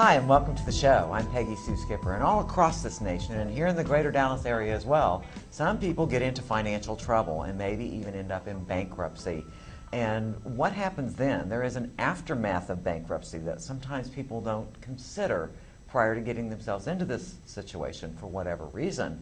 Hi, and welcome to the show. I'm Peggy Sue Skipper, and all across this nation, and here in the greater Dallas area as well, some people get into financial trouble and maybe even end up in bankruptcy. And what happens then? There is an aftermath of bankruptcy that sometimes people don't consider prior to getting themselves into this situation for whatever reason.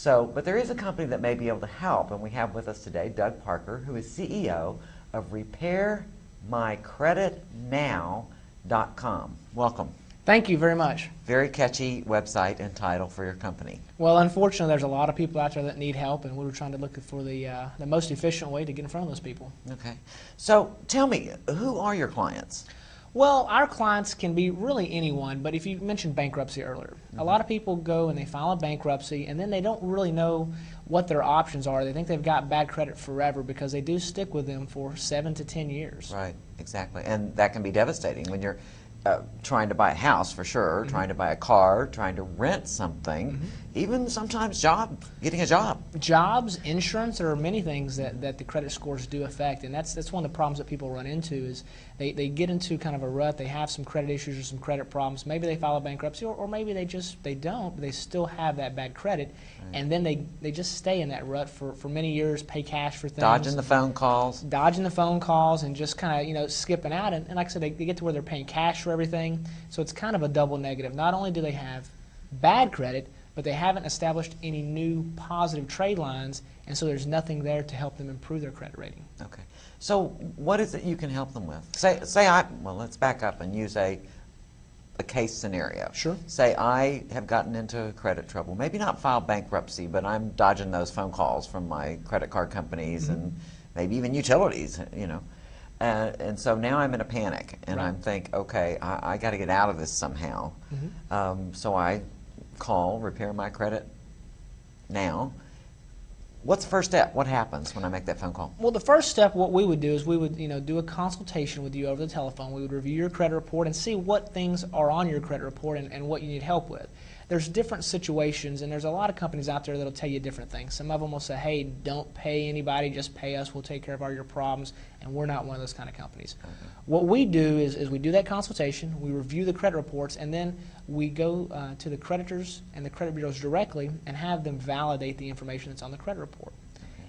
But there is a company that may be able to help, and we have with us today Doug Parker, who is CEO of RepairMyCreditNow.com. Welcome. Thank you very much. Very catchy website and title for your company. Well, unfortunately, there's a lot of people out there that need help, and we were trying to look for the most efficient way to get in front of those people. Okay. So tell me, who are your clients? Well, our clients can be really anyone, but if you mentioned bankruptcy earlier, a lot of people go and they file a bankruptcy, and then they don't really know what their options are. They think they've got bad credit forever because they do stick with them for 7 to 10 years. Right, exactly. And that can be devastating when you're trying to buy a house, for sure, trying to buy a car, trying to rent something, even sometimes getting a job. Jobs, insurance, there are many things that the credit scores do affect, and that's one of the problems that people run into is they get into kind of a rut, they have some credit issues or some credit problems, maybe they file a bankruptcy, or maybe they don't, but they still have that bad credit, and then they just stay in that rut for many years, pay cash for things. Dodging the phone calls. Dodging the phone calls and just kind of, skipping out, and like I said, they get to where they're paying cash for everything, so it's kind of a double negative. Not only do they have bad credit, but they haven't established any new positive trade lines, and so there's nothing there to help them improve their credit rating. Okay. So what is it you can help them with? Well, let's back up and use a case scenario. Sure. Say I have gotten into credit trouble, maybe not filed bankruptcy, but I'm dodging those phone calls from my credit card companies and maybe even utilities, and so now I'm in a panic, and I'm thinking, okay, I got to get out of this somehow. So I call Repair My Credit Now. What's the first step? What happens when I make that phone call? Well, the first step, what we would do is we would do a consultation with you over the telephone. We would review your credit report and see what things are on your credit report and what you need help with. There's different situations, and there's a lot of companies out there that'll tell you different things. Some of them will say, hey, don't pay anybody, just pay us, we'll take care of all your problems, and we're not one of those kind of companies. What we do is we do that consultation, we review the credit reports, and then we go to the creditors and the credit bureaus directly and have them validate the information that's on the credit report.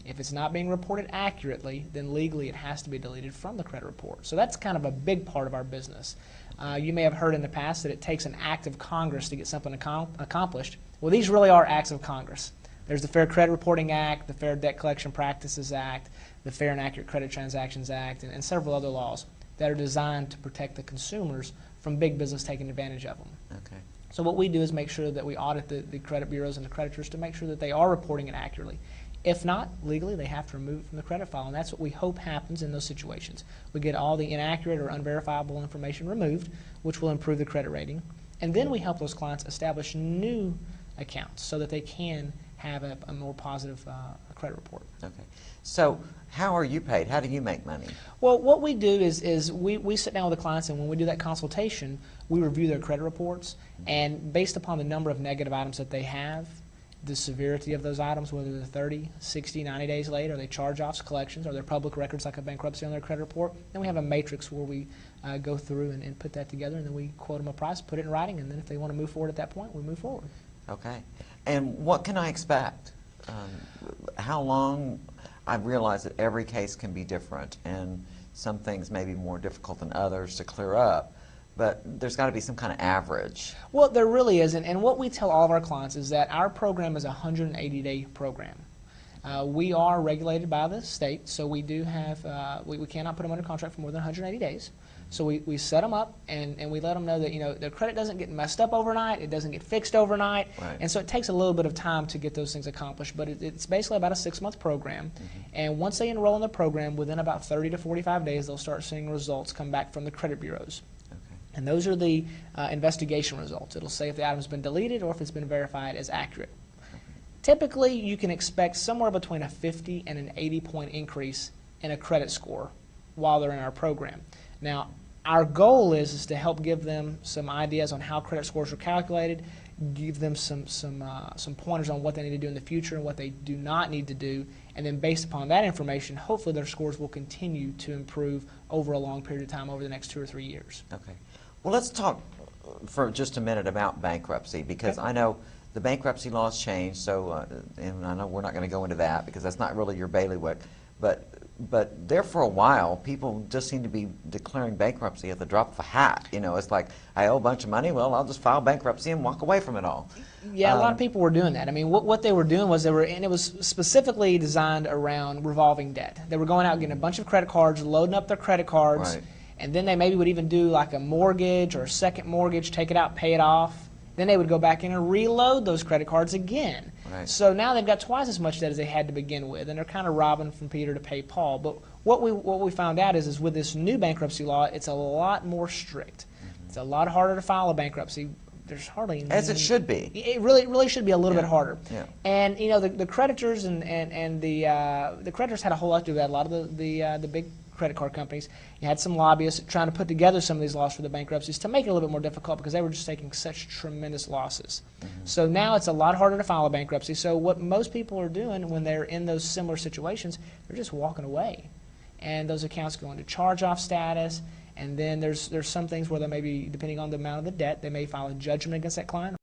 If it's not being reported accurately, then legally it has to be deleted from the credit report. So that's kind of a big part of our business. You may have heard in the past that it takes an act of Congress to get something accomplished. Well, these really are acts of Congress. There's the Fair Credit Reporting Act, the Fair Debt Collection Practices Act, the Fair and Accurate Credit Transactions Act, and several other laws that are designed to protect the consumers from big business taking advantage of them. Okay. So what we do is make sure that we audit the credit bureaus and the creditors to make sure that they are reporting it accurately. If not, legally, they have to remove it from the credit file, and that's what we hope happens in those situations. We get all the inaccurate or unverifiable information removed, which will improve the credit rating, and then we help those clients establish new accounts so that they can have a more positive credit report. Okay. So how are you paid? How do you make money? Well, what we do is we sit down with the clients, and when we do that consultation, we review their credit reports, and based upon the number of negative items that they have, the severity of those items, whether they're 30, 60, 90 days late, are they charge-offs, collections, are there public records like a bankruptcy on their credit report? Then we have a matrix where we go through and put that together, and then we quote them a price, put it in writing, and then if they want to move forward at that point, we move forward. Okay. And what can I expect? How long? I realize that every case can be different, and some things may be more difficult than others to clear up. But there's got to be some kind of average. Well, there really is, and what we tell all of our clients is that our program is a 180-day program. We are regulated by the state, so we do have, we cannot put them under contract for more than 180 days. So we set them up, and we let them know that their credit doesn't get messed up overnight, it doesn't get fixed overnight, and so it takes a little bit of time to get those things accomplished, but it's basically about a 6-month program, and once they enroll in the program, within about 30 to 45 days, they'll start seeing results come back from the credit bureaus. And those are the investigation results. It'll say if the item's been deleted or if it's been verified as accurate. Typically, you can expect somewhere between a 50 and an 80-point increase in a credit score while they're in our program. Now, our goal is to help give them some ideas on how credit scores are calculated, give them some pointers on what they need to do in the future and what they do not need to do, and then based upon that information, hopefully their scores will continue to improve over a long period of time, over the next 2 or 3 years. Okay. Well, let's talk for just a minute about bankruptcy, because Okay. I know the bankruptcy laws changed, so, and I know we're not going to go into that because that's not really your bailiwick, but there for a while, people just seem to be declaring bankruptcy at the drop of a hat. You know, it's like, I owe a bunch of money, well, I'll just file bankruptcy and walk away from it all. Yeah, a lot of people were doing that. I mean, what they were doing was and it was specifically designed around revolving debt. They were going out getting a bunch of credit cards, loading up their credit cards, Right. and then they maybe would even do like a mortgage or a second mortgage, take it out, pay it off. Then they would go back in and reload those credit cards again. Right. So now they've got twice as much debt as they had to begin with, and they're kind of robbing from Peter to pay Paul. But what we found out is with this new bankruptcy law, it's a lot more strict. It's a lot harder to file a bankruptcy. There's hardly any, As it should be. It really should be a little bit harder. Yeah. And you know the creditors and the creditors had a whole lot to do with that. A lot of the big credit card companies, you had some lobbyists trying to put together some of these laws for the bankruptcies to make it a little bit more difficult because they were just taking such tremendous losses. So now it's a lot harder to file a bankruptcy. So what most people are doing when they're in those similar situations, they're just walking away, and those accounts go into charge-off status. And then there's some things where they may be, depending on the amount of the debt, they may file a judgment against that client.